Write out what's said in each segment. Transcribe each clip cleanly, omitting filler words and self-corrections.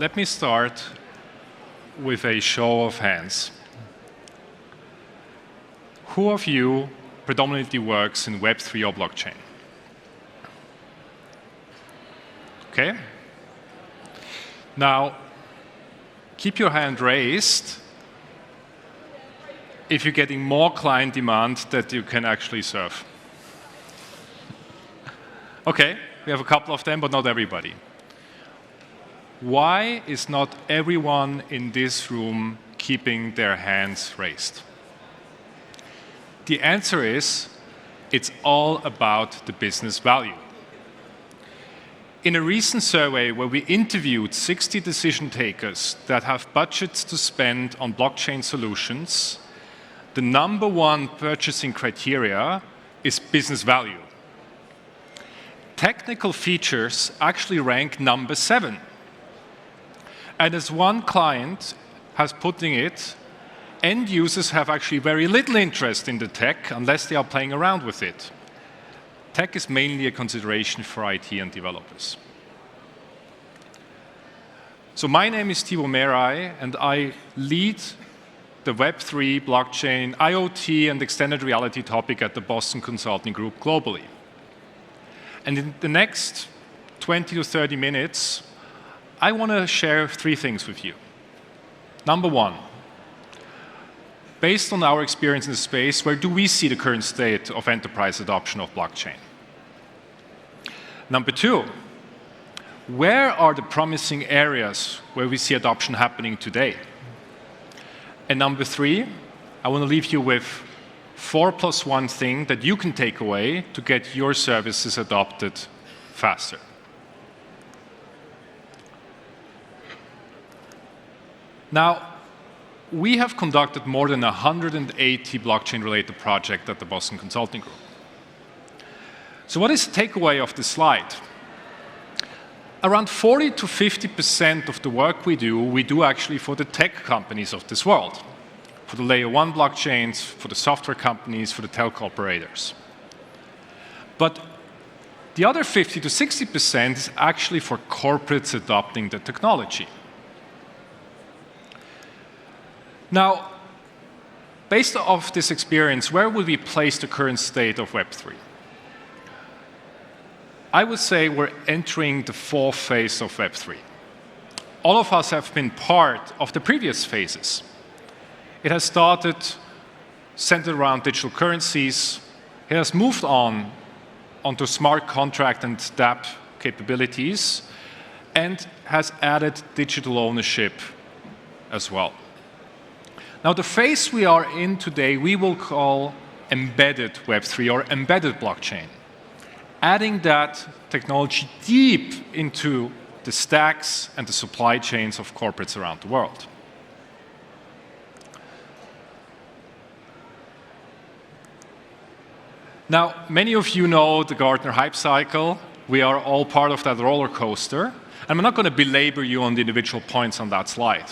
let me start with a show of hands. Who of you predominantly works in Web3 or blockchain? Okay. Now, keep your hand raised if you're getting more client demand that you can actually serve. Okay, we have a couple of them, but not everybody. Why is not everyone in this room keeping their hands raised? The answer is, it's all about the business value. In a recent survey where we interviewed 60 decision takers that have budgets to spend on blockchain solutions, the number one purchasing criteria is business value. Technical features actually rank number 7. And as one client has put it, end users have actually very little interest in the tech unless they are playing around with it. Tech is mainly a consideration for IT and developers. So my name is Tibor Mérey, and I lead the Web3, blockchain, IoT, and extended reality topic at the Boston Consulting Group globally. And in the next 20 to 30 minutes, I want to share 3 things with you. Number 1, based on our experience in the space, where do we see the current state of enterprise adoption of blockchain? Number 2, where are the promising areas where we see adoption happening today? And number 3, I want to leave you with 4+1 thing that you can take away to get your services adopted faster. Now, we have conducted more than 180 blockchain-related projects at the Boston Consulting Group. So what is the takeaway of this slide? Around 40 to 50% of the work we do actually for the tech companies of this world, for the layer 1 blockchains, for the software companies, for the telco operators. But the other 50 to 60% is actually for corporates adopting the technology. Now, based off this experience, where would we place the current state of Web3? I would say we're entering the 4th phase of Web3. All of us have been part of the previous phases. It has started centered around digital currencies. It has moved onto smart contract and dApp capabilities, and has added digital ownership as well. Now, the phase we are in today, we will call embedded Web3 or embedded blockchain, adding that technology deep into the stacks and the supply chains of corporates around the world. Now, many of you know the Gartner hype cycle. We are all part of that roller coaster, and I'm not going to belabor you on the individual points on that slide.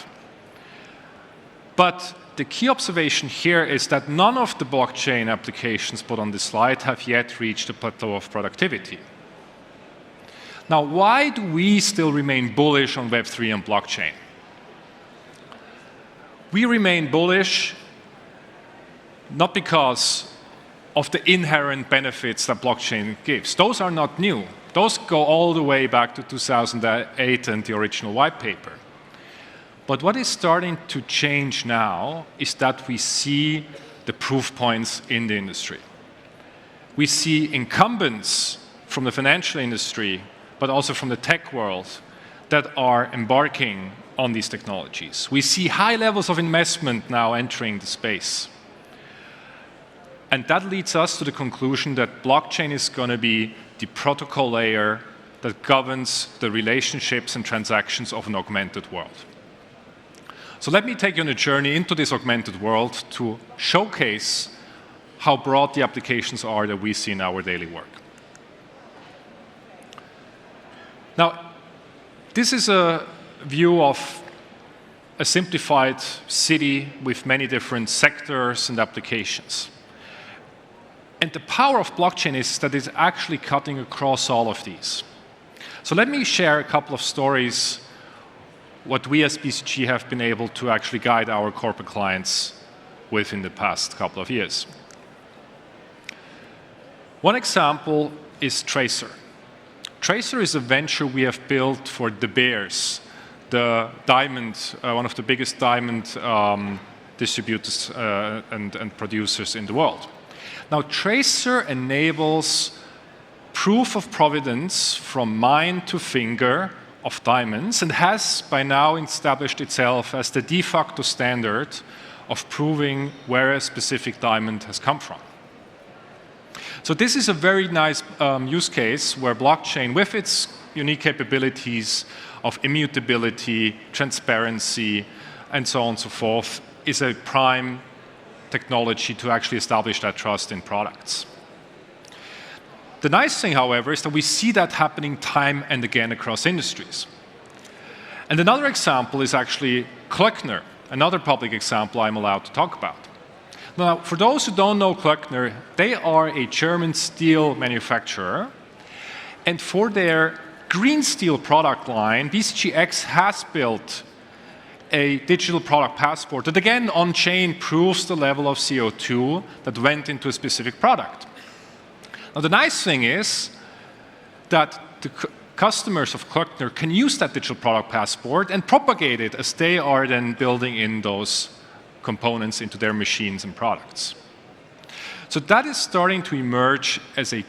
But the key observation here is that none of the blockchain applications put on this slide have yet reached a plateau of productivity. Now, why do we still remain bullish on Web3 and blockchain? We remain bullish not because of the inherent benefits that blockchain gives. Those are not new. Those go all the way back to 2008 and the original white paper. But what is starting to change now is that we see the proof points in the industry. We see incumbents from the financial industry, but also from the tech world, that are embarking on these technologies. We see high levels of investment now entering the space. And that leads us to the conclusion that blockchain is going to be the protocol layer that governs the relationships and transactions of an augmented world. So let me take you on a journey into this augmented world to showcase how broad the applications are that we see in our daily work. Now, this is a view of a simplified city with many different sectors and applications. And the power of blockchain is that it's actually cutting across all of these. So let me share a couple of stories what we as BCG have been able to actually guide our corporate clients with in the past couple of years. One example is Tracer. Tracer is a venture we have built for De Beers, the diamond, one of the biggest diamond distributors and producers in the world. Now, Tracer enables proof of provenance from mine to finger of diamonds and has by now established itself as the de facto standard of proving where a specific diamond has come from. So this is a very nice use case where blockchain, with its unique capabilities of immutability, transparency, and so on and so forth, is a prime technology to actually establish that trust in products. The nice thing, however, is that we see that happening time and again across industries. And another example is actually Klöckner, another public example I'm allowed to talk about. Now, for those who don't know Klöckner, they are a German steel manufacturer, and for their green steel product line, BCG X has built a digital product passport that, again, on-chain proves the level of CO2 that went into a specific product. Now, the nice thing is that the customers of Klöckner can use that digital product passport and propagate it as they are then building in those components into their machines and products. So that is starting to emerge as a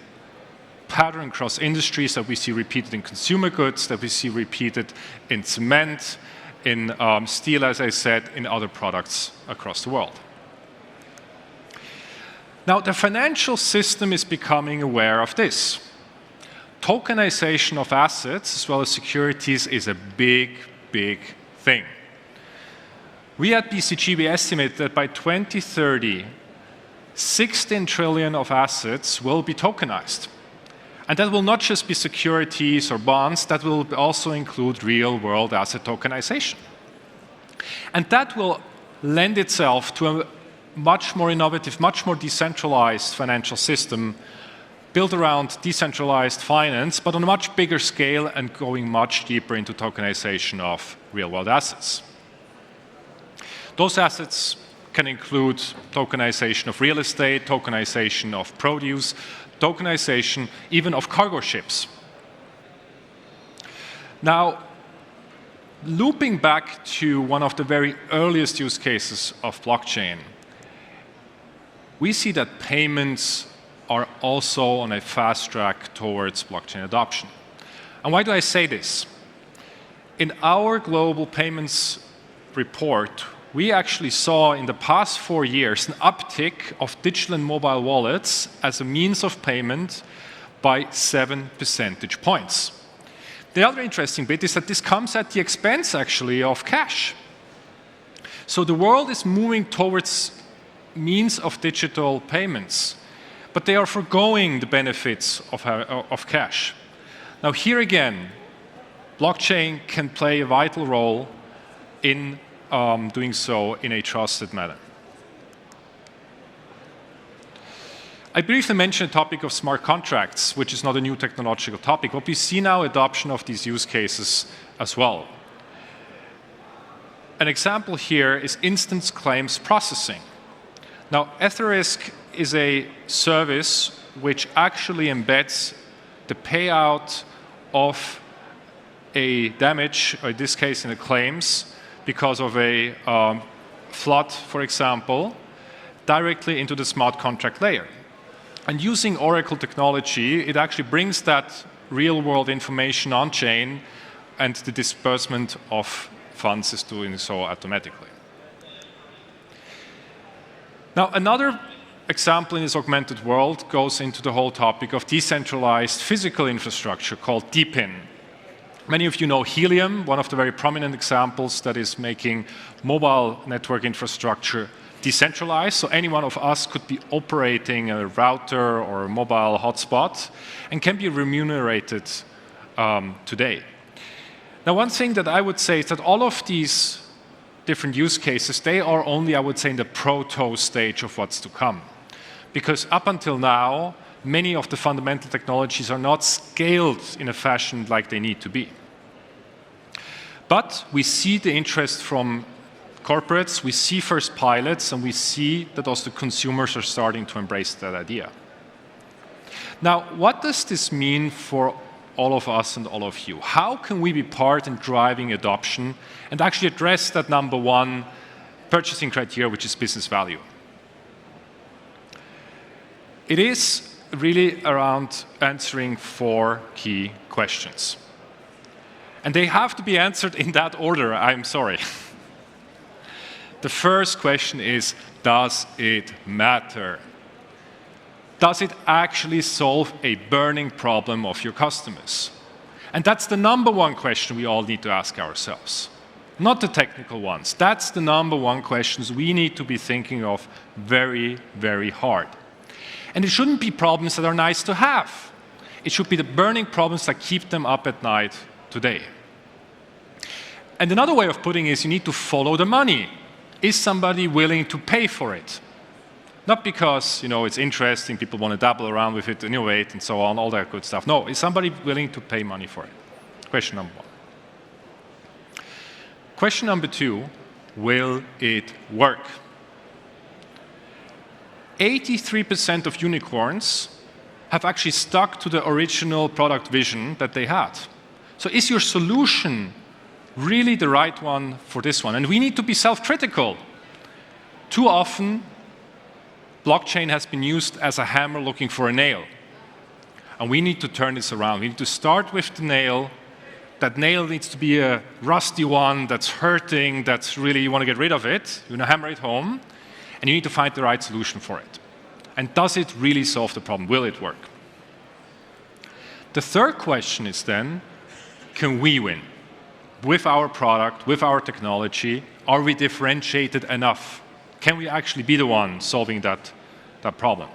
pattern across industries that we see repeated in consumer goods, that we see repeated in cement, in steel, as I said, in other products across the world. Now, the financial system is becoming aware of this. Tokenization of assets as well as securities is a big, big thing. We at BCG, we estimate that by 2030, 16 trillion of assets will be tokenized. And that will not just be securities or bonds, that will also include real-world asset tokenization. And that will lend itself to a much more innovative, much more decentralized financial system built around decentralized finance, but on a much bigger scale and going much deeper into tokenization of real-world assets. Those assets can include tokenization of real estate, tokenization of produce, tokenization even of cargo ships. Now, looping back to one of the very earliest use cases of blockchain, we see that payments are also on a fast track towards blockchain adoption. And why do I say this? In our global payments report, we actually saw in the past 4 years an uptick of digital and mobile wallets as a means of payment by 7 percentage points. The other interesting bit is that this comes at the expense, actually, of cash. So the world is moving towards means of digital payments, but they are forgoing the benefits of cash. Now, here again, blockchain can play a vital role in doing so in a trusted manner. I briefly mentioned the topic of smart contracts, which is not a new technological topic, but we see now adoption of these use cases as well. An example here is instance claims processing. Now, Etherisk is a service which actually embeds the payout of a damage, or in this case in the claims, because of a flood, for example, directly into the smart contract layer. And using Oracle technology, it actually brings that real-world information on-chain, and the disbursement of funds is doing so automatically. Now, another example in this augmented world goes into the whole topic of decentralized physical infrastructure called DePIN. Many of you know Helium, one of the very prominent examples that is making mobile network infrastructure decentralized. So any one of us could be operating a router or a mobile hotspot and can be remunerated today. Now, one thing that I would say is that all of these different use cases, they are only, I would say, in the proto stage of what's to come. Because up until now, many of the fundamental technologies are not scaled in a fashion like they need to be. But we see the interest from corporates, we see first pilots, and we see that also consumers are starting to embrace that idea. Now, what does this mean for all of us and all of you? How can we be part in driving adoption and actually address that number one purchasing criteria, which is business value? It is really around answering 4 key questions. And they have to be answered in that order, I'm sorry. The first question is, does it matter? Does it actually solve a burning problem of your customers? And that's the number one question we all need to ask ourselves. Not the technical ones. That's the number one questions we need to be thinking of very, very hard. And it shouldn't be problems that are nice to have. It should be the burning problems that keep them up at night today. And another way of putting it is you need to follow the money. Is somebody willing to pay for it? Not because, it's interesting, people want to dabble around with it, innovate, and so on, all that good stuff. No, is somebody willing to pay money for it? Question number 1. Question number 2, will it work? 83% of unicorns have actually stuck to the original product vision that they had. So is your solution really the right one for this one? And we need to be self-critical. Too often, blockchain has been used as a hammer looking for a nail. And we need to turn this around. We need to start with the nail. That nail needs to be a rusty one that's hurting, that's really, you want to get rid of it. You want to hammer it home. And you need to find the right solution for it. And does it really solve the problem? Will it work? The third question is then, can we win? With our product, with our technology, are we differentiated enough? Can we actually be the one solving that problem?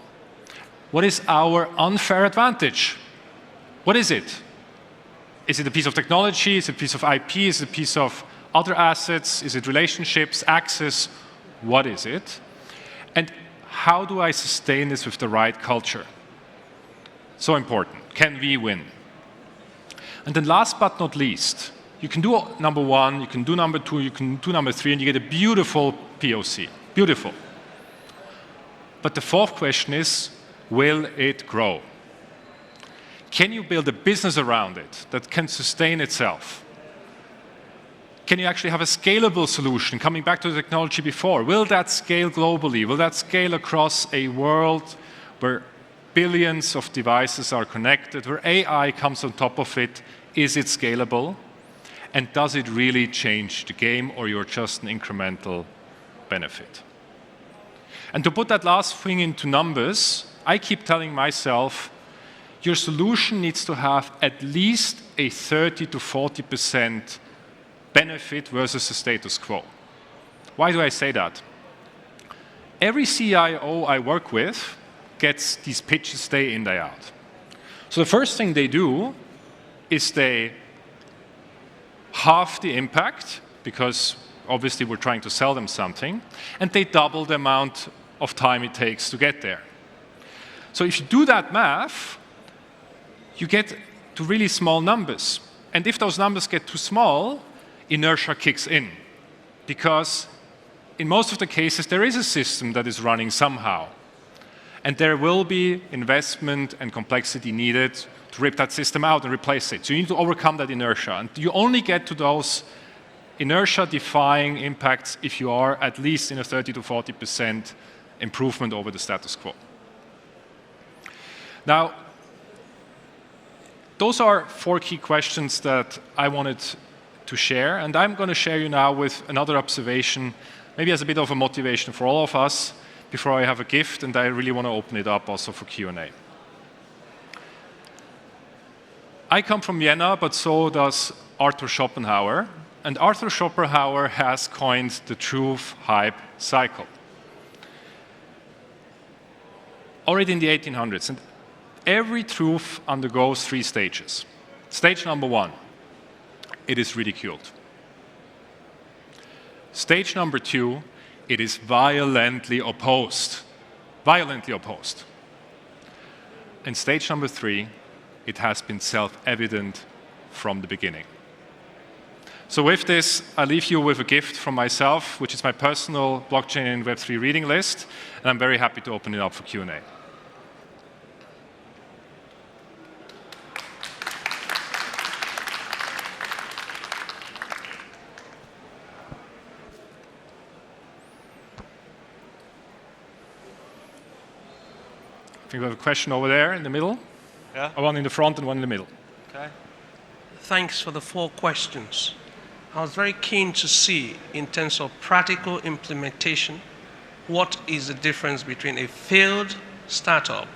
What is our unfair advantage? What is it? Is it a piece of technology? Is it a piece of IP? Is it a piece of other assets? Is it relationships, access? What is it? And how do I sustain this with the right culture? So important. Can we win? And then last but not least, you can do number 1, you can do number 2, you can do number 3, and you get a beautiful POC. Beautiful. But the fourth question is, will it grow? Can you build a business around it that can sustain itself? Can you actually have a scalable solution? Coming back to the technology before, will that scale globally? Will that scale across a world where billions of devices are connected, where AI comes on top of it? Is it scalable? And does it really change the game, or you're just an incremental benefit? And to put that last thing into numbers, I keep telling myself, your solution needs to have at least a 30 to 40% benefit versus the status quo. Why do I say that? Every CIO I work with gets these pitches day in, day out. So the first thing they do is they halve the impact, because obviously we're trying to sell them something, and they double the amount of time it takes to get there. So if you do that math, you get to really small numbers. And if those numbers get too small, inertia kicks in. Because in most of the cases, there is a system that is running somehow. And there will be investment and complexity needed to rip that system out and replace it. So you need to overcome that inertia. And you only get to those inertia-defying impacts if you are at least in a 30 to 40% improvement over the status quo. Now, those are 4 key questions that I wanted to share, and I'm going to share you now with another observation, maybe as a bit of a motivation for all of us, before I have a gift, and I really want to open it up also for Q&A. I come from Vienna, but so does Arthur Schopenhauer, and Arthur Schopenhauer has coined the truth hype cycle. Already in the 1800s, and every truth undergoes 3 stages. Stage number 1, it is ridiculed. Stage number 2, it is violently opposed. Violently opposed. And stage number 3, it has been self-evident from the beginning. So with this, I leave you with a gift from myself, which is my personal blockchain and Web3 reading list, and I'm very happy to open it up for Q&A. I think we have a question over there in the middle. Yeah. One in the front and one in the middle. Okay. Thanks for the 4 questions. I was very keen to see, in terms of practical implementation, what is the difference between a failed startup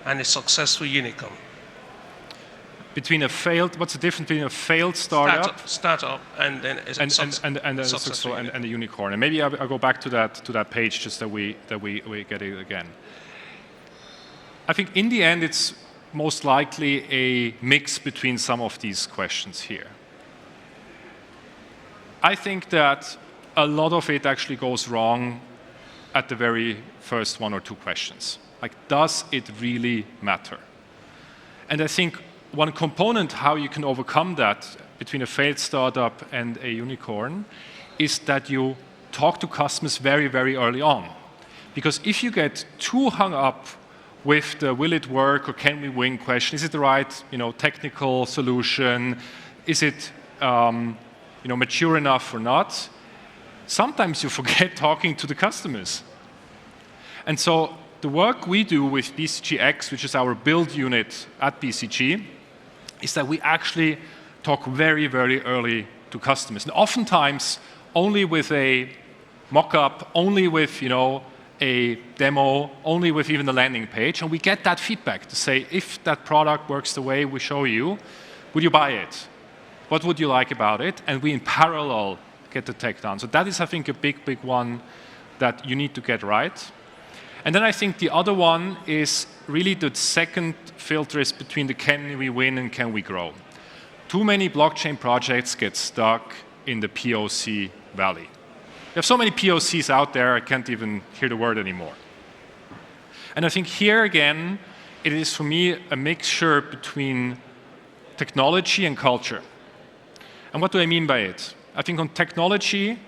and a successful unicorn? What's the difference between a failed startup? Startup and then a successful and a unicorn? And maybe I'll go back to that page just that we get it again. I think in the end, it's most likely a mix between some of these questions here. I think that a lot of it actually goes wrong at the very first 1 or 2 questions. Like, does it really matter? And I think one component how you can overcome that between a failed startup and a unicorn is that you talk to customers very, very early on. Because if you get too hung up with the will it work or can we win question, is it the right technical solution, is it mature enough or not, sometimes you forget talking to the customers. And so the work we do with BCG X, which is our build unit at BCG, is that we actually talk very, very early to customers. And oftentimes only with a mock-up, only with a demo, only with even the landing page, and we get that feedback to say, if that product works the way we show you, would you buy it? What would you like about it? And we in parallel get the tech done. So that is, I think, a big, big one that you need to get right. And then I think the other one is really the second filter is between the can we win and can we grow. Too many blockchain projects get stuck in the POC valley. We have so many POCs out there, I can't even hear the word anymore. And I think here again, it is for me a mixture between technology and culture. And what do I mean by it? I think on technology,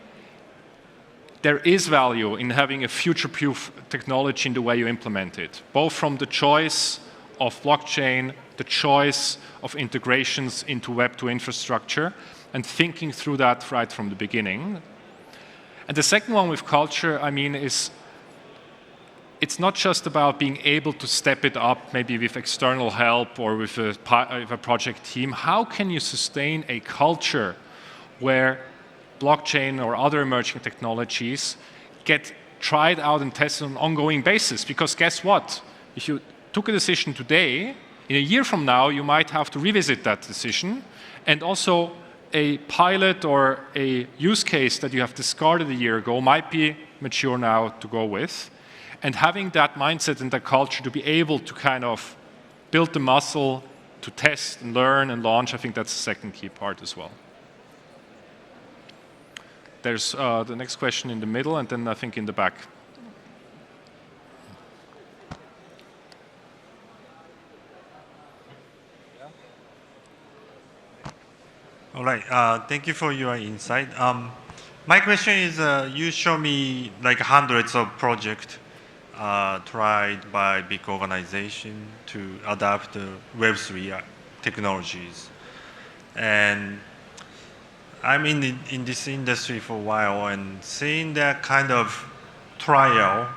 there is value in having a future-proof technology in the way you implement it, both from the choice of blockchain, the choice of integrations into Web2 infrastructure, and thinking through that right from the beginning. And the second one with culture, I mean, is it's not just about being able to step it up, maybe with external help or with a project team. How can you sustain a culture where blockchain or other emerging technologies get tried out and tested on an ongoing basis? Because guess what? If you took a decision today, in a year from now, you might have to revisit that decision. And also, a pilot or a use case that you have discarded a year ago might be mature now to go with. And having that mindset and that culture to be able to kind of build the muscle to test and learn and launch, I think that's the second key part as well. There's the next question in the middle, and then I think in the back. All right. Thank you for your insight. My question is, you show me like hundreds of projects tried by big organization to adapt Web3 technologies. And I'm in this industry for a while and seeing that kind of trial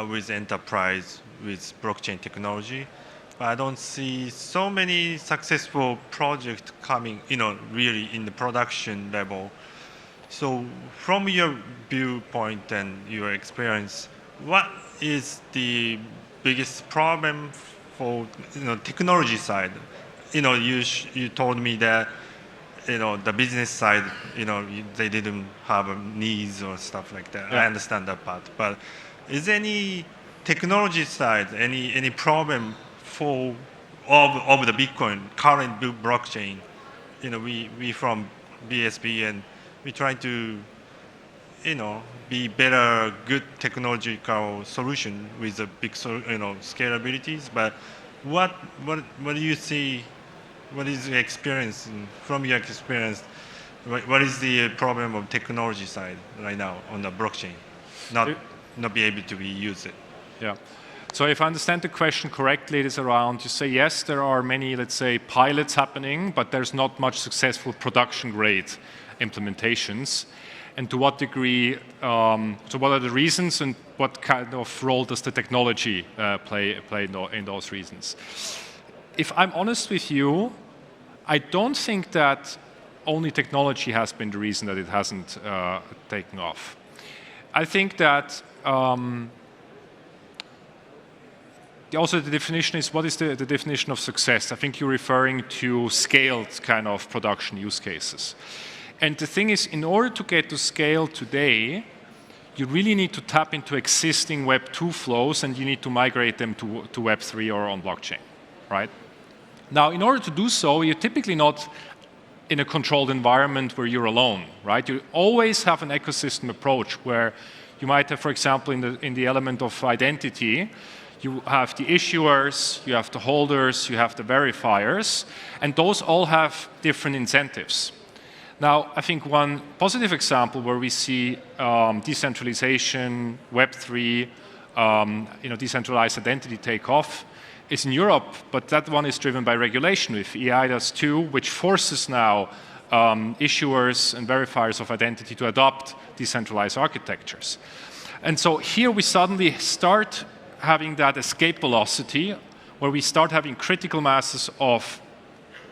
with enterprise, with blockchain technology, I don't see so many successful projects coming, really in the production level. So from your viewpoint and your experience, what is the biggest problem for technology side? You told me that the business side, they didn't have needs or stuff like that. Yeah. I understand that part, but is there any technology side, any problem for of the Bitcoin current blockchain? We from BSB and we try to be better, good technological solution with a big scalabilities. But what do you see? What is your experience from your experience? What is the problem of technology side right now on the blockchain? Not be able to be used. Yeah. So if I understand the question correctly, it is around, you say, yes, there are many, let's say, pilots happening, but there's not much successful production-grade implementations. And to what degree, so what are the reasons and what kind of role does the technology play in those reasons? If I'm honest with you, I don't think that only technology has been the reason that it hasn't taken off. I think that also the definition is, what is the definition of success? I think you're referring to scaled kind of production use cases. And the thing is, in order to get to scale today, you really need to tap into existing Web 2 flows and you need to migrate them to Web 3 or on blockchain, right? Now, in order to do so, you're typically not in a controlled environment where you're alone, right? You always have an ecosystem approach where you might have, for example, in the element of identity, you have the issuers, you have the holders, you have the verifiers, and those all have different incentives. Now, I think one positive example where we see decentralization, Web3, decentralized identity take off is in Europe, but that one is driven by regulation with EIDAS 2, which forces now issuers and verifiers of identity to adopt decentralized architectures. And so here we suddenly start having that escape velocity where we start having critical masses of,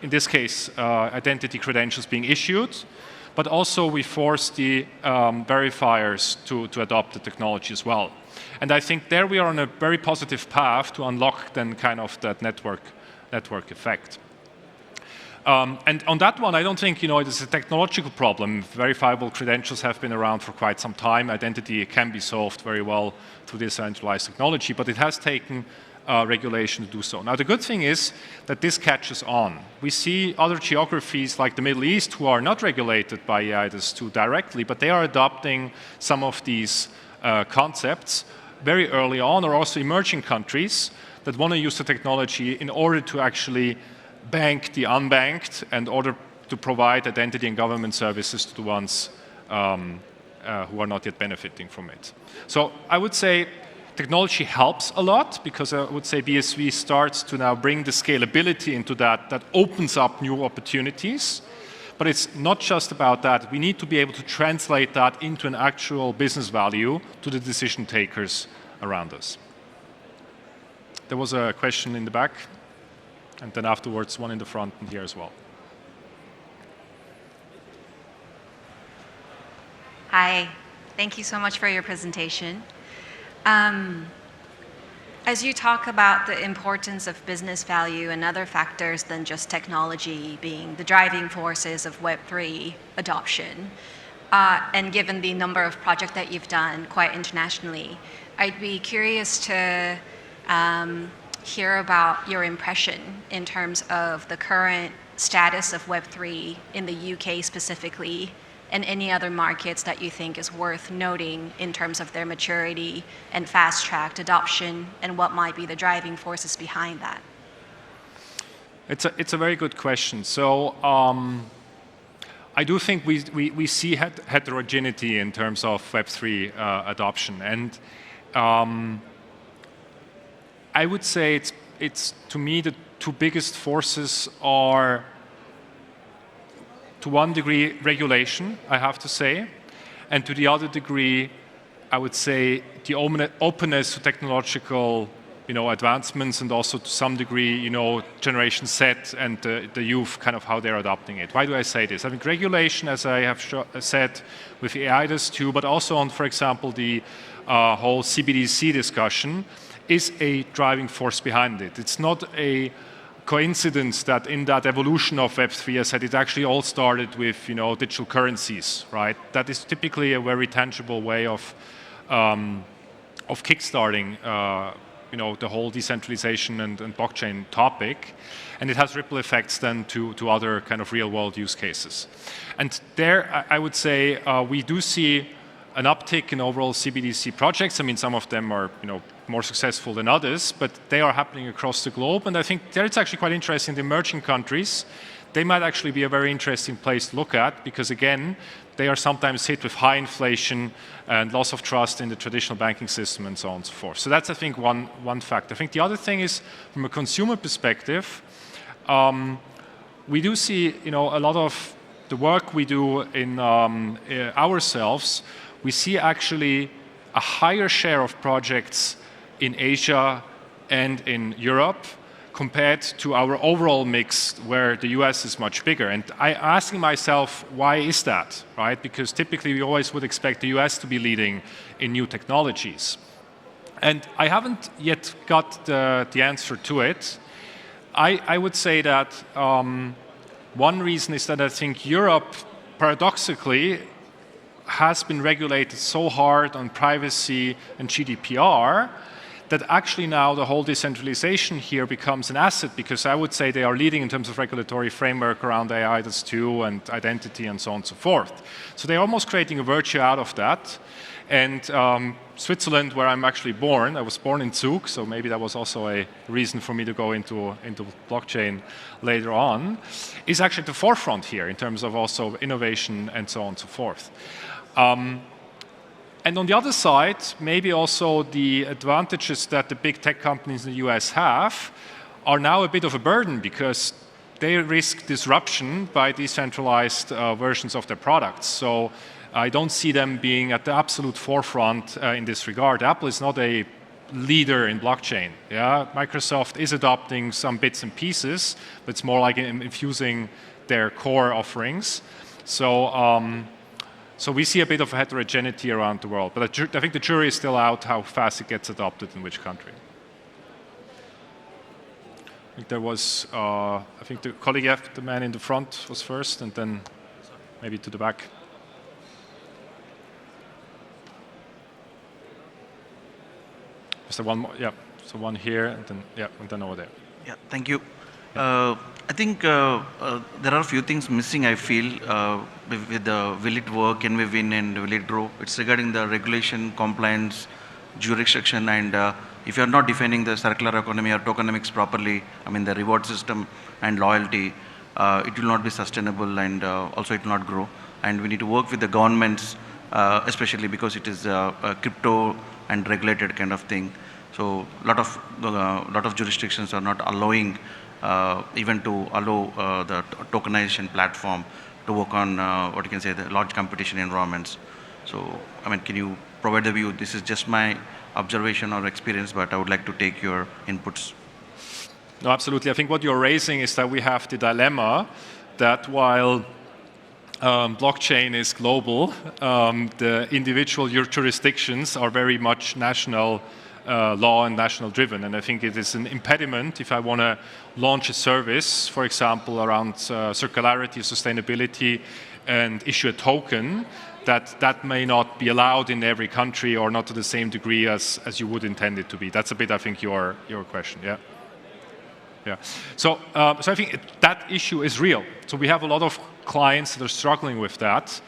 in this case, identity credentials being issued, but also we force the verifiers to adopt the technology as well. And I think there we are on a very positive path to unlock then kind of that network effect. And on that one, I don't think, it is a technological problem. Verifiable credentials have been around for quite some time. Identity can be solved very well through decentralized technology, but it has taken regulation to do so. Now, the good thing is that this catches on. We see other geographies like the Middle East who are not regulated by EIDAS 2 directly, but they are adopting some of these concepts very early on, or also emerging countries that want to use the technology in order to actually bank the unbanked in order to provide identity and government services to the ones who are not yet benefiting from it. So I would say technology helps a lot because I would say BSV starts to now bring the scalability into that opens up new opportunities. But it's not just about that. We need to be able to translate that into an actual business value to the decision takers around us. There was a question in the back, and then afterwards one in the front and here as well. Hi, thank you so much for your presentation. As you talk about the importance of business value and other factors than just technology being the driving forces of Web3 adoption, and given the number of projects that you've done quite internationally, I'd be curious to hear about your impression in terms of the current status of Web3 in the UK specifically, and any other markets that you think is worth noting in terms of their maturity and fast-tracked adoption, and what might be the driving forces behind that? It's a very good question. So I do think we see heterogeneity in terms of Web3 adoption. And I would say it's to me the two biggest forces are, to one degree, regulation, I have to say, and to the other degree, I would say the openness to technological, advancements, and also to some degree, Generation Z and the youth, kind of how they're adopting it. Why do I say this? I think regulation, as I have said, with EIDAS 2, but also on, for example, the whole CBDC discussion, is a driving force behind it. It's not a coincidence that in that evolution of Web3, I said it actually all started with digital currencies, right? That is typically a very tangible way of kickstarting the whole decentralization and blockchain topic, and it has ripple effects then to other kind of real world use cases. And there, I would say we do see an uptick in overall CBDC projects. I mean, some of them are more successful than others, but they are happening across the globe. And I think there it's actually quite interesting. The emerging countries, they might actually be a very interesting place to look at because, again, they are sometimes hit with high inflation and loss of trust in the traditional banking system and so on and so forth. So that's, I think, one fact. I think the other thing is, from a consumer perspective, we do see, a lot of the work we do in ourselves, we see actually a higher share of projects in Asia and in Europe compared to our overall mix where the US is much bigger. And I'm asking myself, why is that, right? Because typically we always would expect the US to be leading in new technologies. And I haven't yet got the answer to it. I would say that one reason is that I think Europe, paradoxically, has been regulated so hard on privacy and GDPR that actually now the whole decentralization here becomes an asset because I would say they are leading in terms of regulatory framework around AI, that's too, and identity and so on and so forth. So they're almost creating a virtue out of that. And Switzerland, where I'm actually born, I was born in Zug, so maybe that was also a reason for me to go into blockchain later on, is actually at the forefront here in terms of also innovation and so on and so forth. And on the other side, maybe also the advantages that the big tech companies in the US have are now a bit of a burden because they risk disruption by decentralized versions of their products. So I don't see them being at the absolute forefront in this regard. Apple is not a leader in blockchain. Yeah? Microsoft is adopting some bits and pieces, but it's more like infusing their core offerings. So we see a bit of heterogeneity around the world, but I think the jury is still out how fast it gets adopted in which country. I think there was, I think the colleague, the man in the front was first, and then maybe to the back. Was there one more? Yeah, so one here, and then over there. Yeah, thank you. I think there are a few things missing, I feel, with the will it work, can we win, and will it grow? It's regarding the regulation, compliance, jurisdiction, and if you're not defining the circular economy or tokenomics properly, I mean the reward system and loyalty, it will not be sustainable, and also it will not grow. And we need to work with the governments, especially because it is a crypto and regulated kind of thing. So lot of jurisdictions are not allowing even to allow the tokenization platform to work on what you can say the large competition environments. So I mean, can you provide the view? This is just my observation or experience, but I would like to take your inputs. No, absolutely. I think what you're raising is that we have the dilemma that while blockchain is global, the individual jurisdictions are very much national law and national driven. And I think it is an impediment if I want to launch a service, for example, around circularity, sustainability, and issue a token, that may not be allowed in every country or not to the same degree as you would intend it to be. That's a bit, I think, your question, yeah? Yeah. So I think that issue is real. So we have a lot of clients that are struggling with that,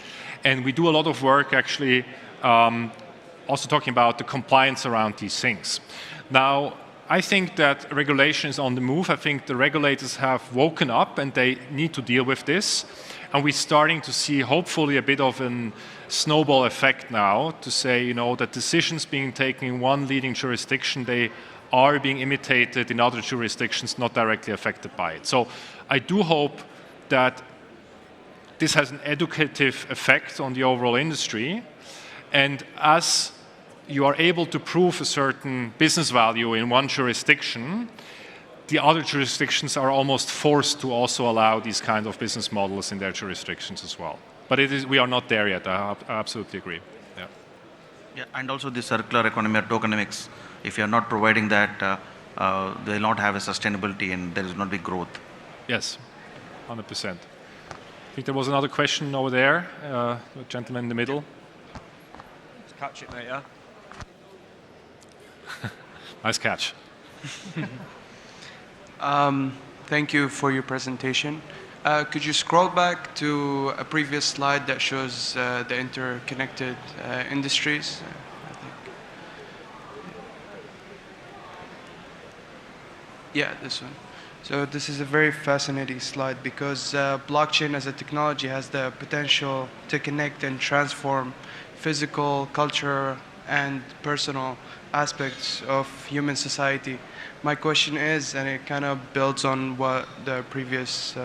and we do a lot of work actually also talking about the compliance around these things. Now, I think that regulation is on the move. I think the regulators have woken up and they need to deal with this. And we're starting to see, hopefully, a bit of a snowball effect now to say, that decisions being taken in one leading jurisdiction, they are being imitated in other jurisdictions not directly affected by it. So I do hope that this has an educative effect on the overall industry. And as you are able to prove a certain business value in one jurisdiction, the other jurisdictions are almost forced to also allow these kind of business models in their jurisdictions as well. But we are not there yet. I absolutely agree. Yeah. Yeah, and also the circular economy or tokenomics, if you are not providing that, they will not have a sustainability and there will not be growth. Yes, 100%. I think there was another question over there, the gentleman in the middle. Let's catch it, mate, yeah? Nice catch. Thank you for your presentation. Could you scroll back to a previous slide that shows the interconnected industries? I think. Yeah, this one. So this is a very fascinating slide because blockchain as a technology has the potential to connect and transform physical, cultural, and personal aspects of human society. My question is, and it kind of builds on what the previous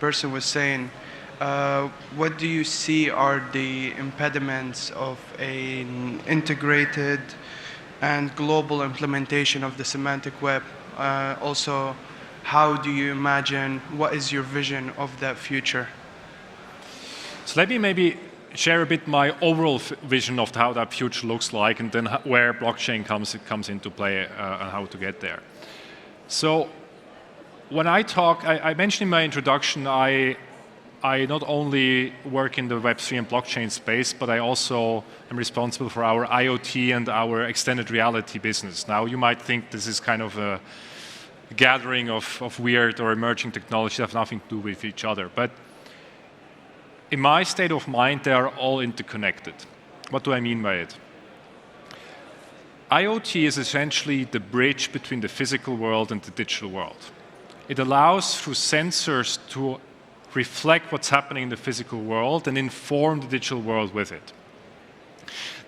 person was saying, what do you see are the impediments of an integrated and global implementation of the semantic web? Also, how do you imagine, what is your vision of that future? So let me maybe share a bit my overall vision of how that future looks like, and then where blockchain comes into play and how to get there. So when I talk, I mentioned in my introduction, I not only work in the Web3 and blockchain space, but I also am responsible for our IoT and our extended reality business. Now, you might think this is kind of a gathering of weird or emerging technologies that have nothing to do with each other. But in my state of mind, they are all interconnected. What do I mean by it? IoT is essentially the bridge between the physical world and the digital world. It allows, through sensors, to reflect what's happening in the physical world and inform the digital world with it.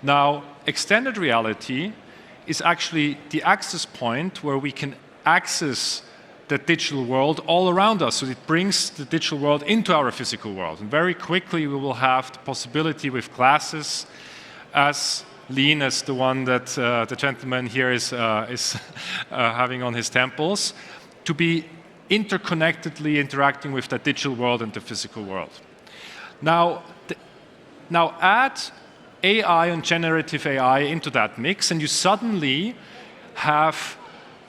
Now, extended reality is actually the access point where we can access the digital world all around us. So it brings the digital world into our physical world. And very quickly we will have the possibility with glasses as lean as the one that the gentleman here is having on his temples, to be interconnectedly interacting with the digital world and the physical world. Now add AI and generative AI into that mix, and you suddenly have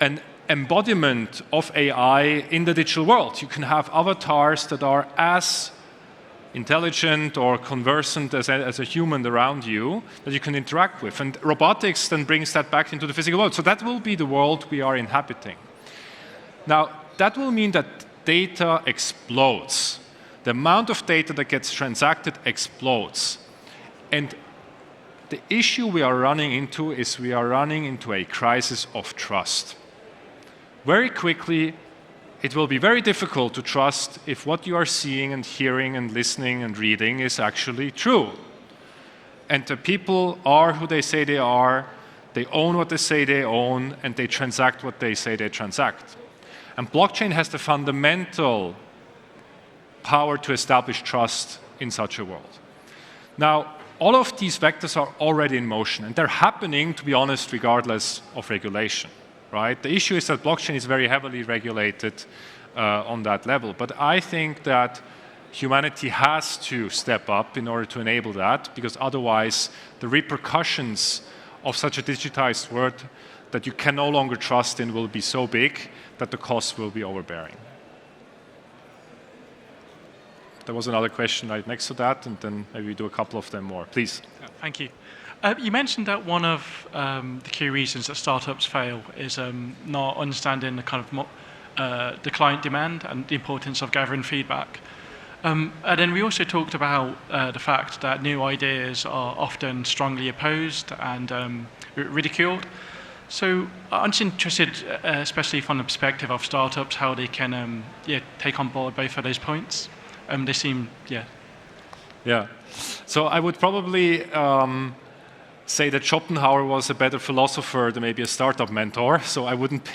an embodiment of AI in the digital world. You can have avatars that are as intelligent or conversant as a human around you that you can interact with. And robotics then brings that back into the physical world. So that will be the world we are inhabiting. Now, that will mean that data explodes. The amount of data that gets transacted explodes. And the issue we are running into is we are running into a crisis of trust. Very quickly, it will be very difficult to trust if what you are seeing and hearing and listening and reading is actually true. And the people are who they say they are, they own what they say they own, and they transact what they say they transact. And blockchain has the fundamental power to establish trust in such a world. Now, all of these vectors are already in motion, and they're happening, to be honest, regardless of regulation. Right? The issue is that blockchain is very heavily regulated on that level. But I think that humanity has to step up in order to enable that, because otherwise the repercussions of such a digitized world that you can no longer trust in will be so big that the costs will be overbearing. There was another question right next to that, and then maybe we do a couple of them more. Please. Thank you. You mentioned that one of the key reasons that startups fail is not understanding the kind of the client demand and the importance of gathering feedback. And then we also talked about the fact that new ideas are often strongly opposed and ridiculed. So I'm just interested, especially from the perspective of startups, how they can take on board both of those points. They seem, Yeah. So I would probably say that Schopenhauer was a better philosopher than maybe a startup mentor. So I wouldn't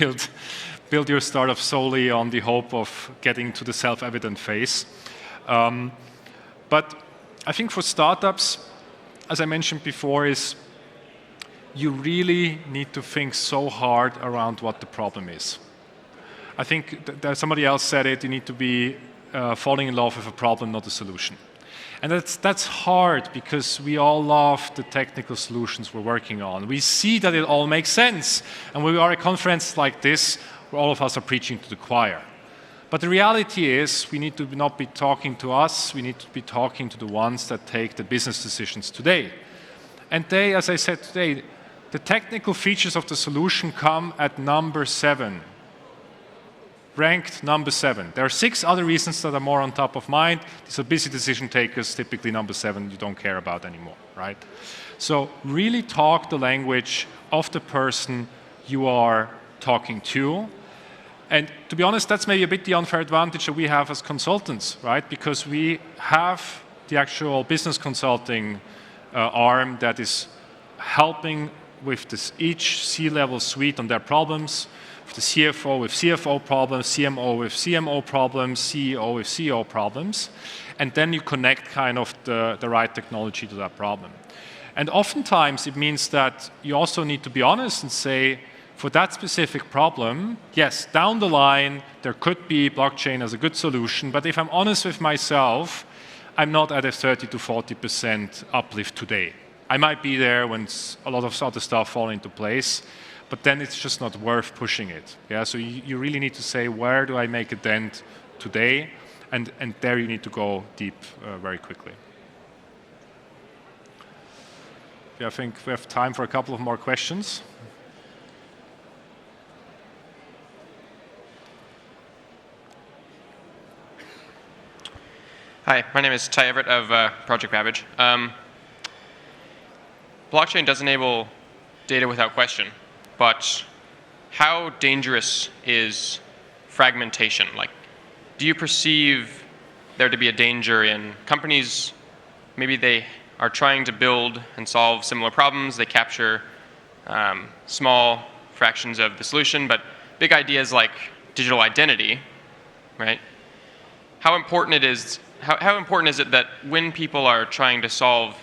build your startup solely on the hope of getting to the self-evident phase. But I think for startups, as I mentioned before, is you really need to think so hard around what the problem is. I think that somebody else said it, you need to be falling in love with a problem, not a solution. And that's hard because we all love the technical solutions we're working on. We see that it all makes sense. And when we are at a conference like this, where all of us are preaching to the choir. But the reality is we need to not be talking to us, we need to be talking to the ones that take the business decisions today. And they, as I said today, the technical features of the solution come at number 7. Ranked number 7. There are 6 other reasons that are more on top of mind. These are busy decision takers, typically number 7 you don't care about anymore, right? So really talk the language of the person you are talking to, And to be honest, that's maybe a bit the unfair advantage that we have as consultants, right? Because we have the actual business consulting arm that is helping with this, each C-level suite on their problems, with the CFO with CFO problems, CMO with CMO problems, CEO with CEO problems, and then you connect kind of the right technology to that problem. And oftentimes it means that you also need to be honest and say, for that specific problem, yes, down the line, there could be blockchain as a good solution, but if I'm honest with myself, I'm not at a 30 to 40% uplift today. I might be there when a lot of other stuff fall into place, but then it's just not worth pushing it. Yeah, so you really need to say, where do I make a dent today? And there you need to go deep very quickly. Yeah, I think we have time for a couple of more questions. Hi, my name is Ty Everett of Project Babbage. Blockchain does enable data without question, but how dangerous is fragmentation? Like, do you perceive there to be a danger in companies, maybe they are trying to build and solve similar problems, they capture small fractions of the solution, but big ideas like digital identity, right? How important is it that when people are trying to solve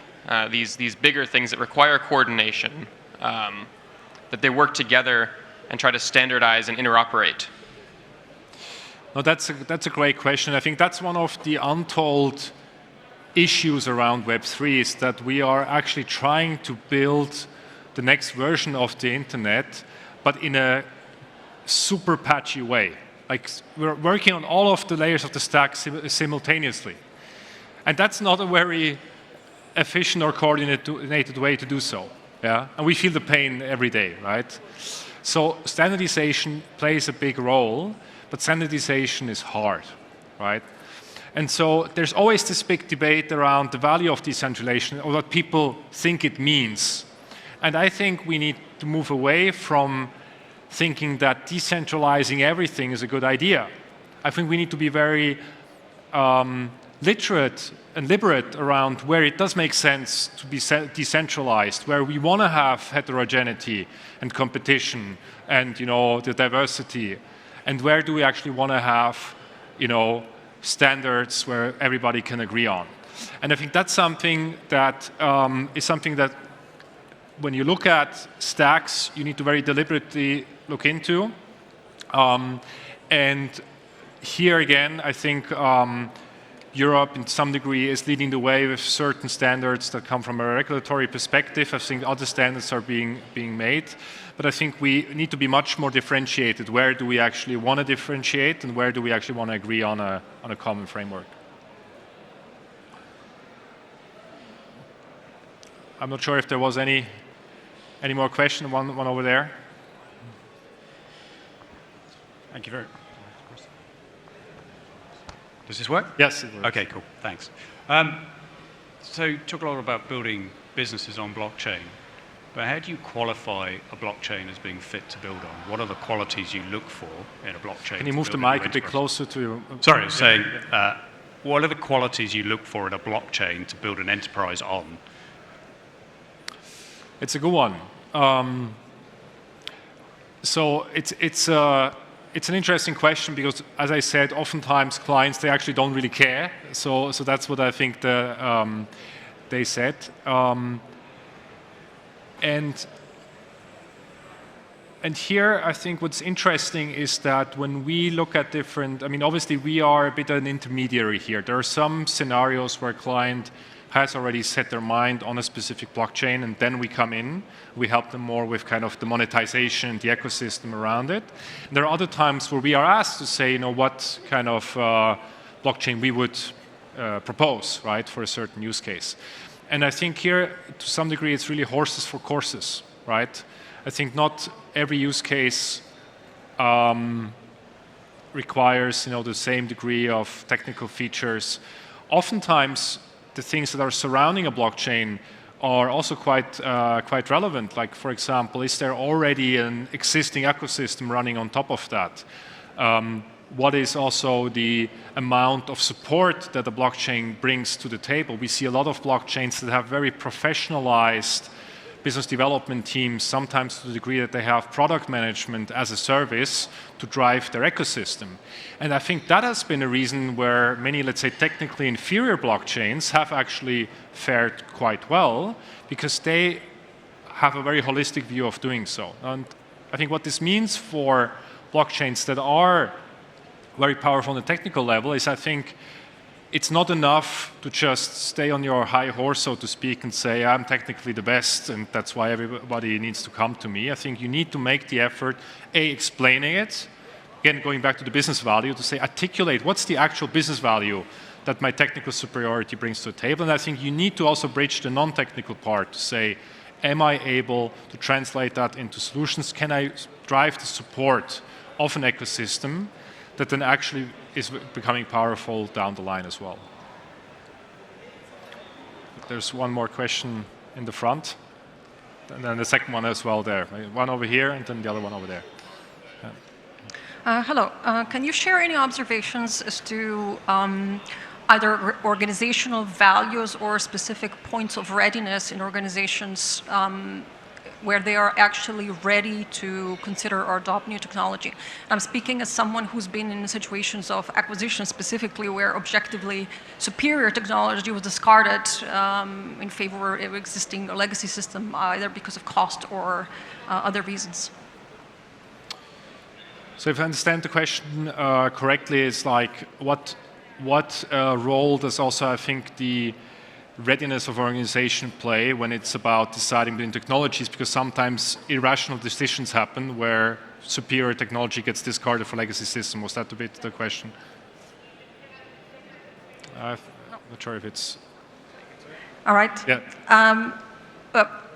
these bigger things that require coordination, that they work together and try to standardize and interoperate? No, that's a great question. I think that's one of the untold issues around Web3 is that we are actually trying to build the next version of the internet, but in a super patchy way. Like, we're working on all of the layers of the stack simultaneously. And that's not a very efficient or coordinated way to do so. Yeah? And we feel the pain every day, right? So standardization plays a big role, but standardization is hard, right? And so there's always this big debate around the value of decentralization or what people think it means. And I think we need to move away from thinking that decentralizing everything is a good idea. I think we need to be very literate and liberate around where it does make sense to be decentralized, where we want to have heterogeneity and competition and, you know, the diversity, and where do we actually want to have, you know, standards where everybody can agree on. And I think that's something that is something that when you look at stacks, you need to very deliberately look into. And here again, I think Europe, in some degree, is leading the way with certain standards that come from a regulatory perspective. I think other standards are being made. But I think we need to be much more differentiated. Where do we actually want to differentiate, and where do we actually want to agree on a common framework? I'm not sure if there was any more question. One over there. Thank you very much. Does this work? Yes, it works. Okay, cool. Thanks. So you talk a lot about building businesses on blockchain, but how do you qualify a blockchain as being fit to build on? What are the qualities you look for in a blockchain? Can you move the mic a bit closer to you? Sorry, saying what are the qualities you look for in a blockchain to build an enterprise on? It's a good one. So it's an interesting question because, as I said, oftentimes clients, they actually don't really care. So that's what I think they said. And here, I think what's interesting is that when we look at different, I mean, obviously we are a bit of an intermediary here. There are some scenarios where a client has already set their mind on a specific blockchain, and then we come in, we help them more with kind of the monetization, the ecosystem around it. And there are other times where we are asked to say, you know, what kind of blockchain we would propose, right, for a certain use case. And I think here, to some degree, it's really horses for courses, right? I think not every use case requires, you know, the same degree of technical features. Oftentimes, the things that are surrounding a blockchain are also quite relevant. Like, for example, is there already an existing ecosystem running on top of that? What is also the amount of support that the blockchain brings to the table? We see a lot of blockchains that have very professionalized business development teams, sometimes to the degree that they have product management as a service to drive their ecosystem. And I think that has been a reason where many, let's say, technically inferior blockchains have actually fared quite well, because they have a very holistic view of doing so. And I think what this means for blockchains that are very powerful on the technical level is, I think, it's not enough to just stay on your high horse, so to speak, and say, I'm technically the best, and that's why everybody needs to come to me. I think you need to make the effort, explaining it, again, going back to the business value, to say, articulate what's the actual business value that my technical superiority brings to the table. And I think you need to also bridge the non-technical part to say, am I able to translate that into solutions? Can I drive the support of an ecosystem that then actually is becoming powerful down the line as well? There's one more question in the front, and then the second one as well there. One over here, and then the other one over there. Hello. Can you share any observations as to either organizational values or specific points of readiness in organizations where they are actually ready to consider or adopt new technology? I'm speaking as someone who's been in situations of acquisition specifically where objectively superior technology was discarded in favor of existing legacy system, either because of cost or other reasons. So if I understand the question correctly, it's like what role does also, I think, the readiness of organization play when it's about deciding between technologies, because sometimes irrational decisions happen where superior technology gets discarded for legacy system. Was that a bit the question? I'm not sure if it's... All right. Yeah.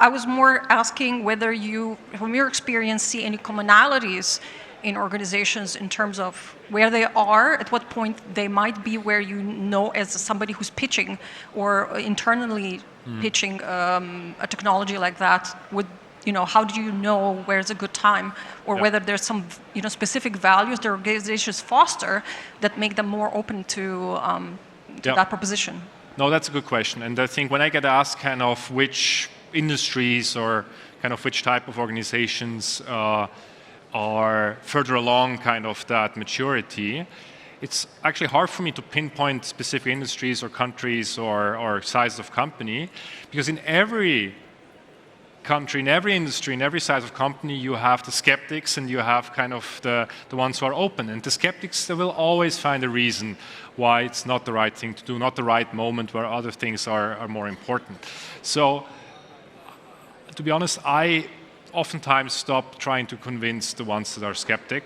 I was more asking whether you, from your experience, see any commonalities in organizations in terms of where they are, at what point they might be, where you know as somebody who's pitching or internally pitching a technology like that, would, you know, how do you know where's a good time, or whether there's some, you know, specific values the organizations foster that make them more open to that proposition? No, that's a good question. And I think when I get asked kind of which industries or kind of which type of organizations are further along kind of that maturity, it's actually hard for me to pinpoint specific industries or countries or size of company, because in every country, in every industry, in every size of company, you have the skeptics and you have kind of the ones who are open. And the skeptics, they will always find a reason why it's not the right thing to do, not the right moment, where other things are more important. So, to be honest, I oftentimes stop trying to convince the ones that are skeptic.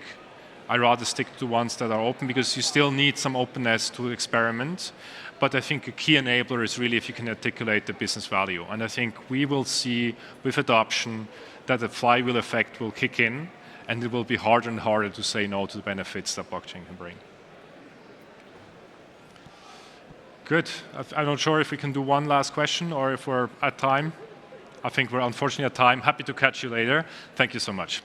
I rather stick to the ones that are open, because you still need some openness to experiment. But I think a key enabler is really if you can articulate the business value. And I think we will see with adoption that the flywheel effect will kick in, and it will be harder and harder to say no to the benefits that blockchain can bring. Good. I'm not sure if we can do one last question or if we're at time. I think we're unfortunately at time. Happy to catch you later. Thank you so much.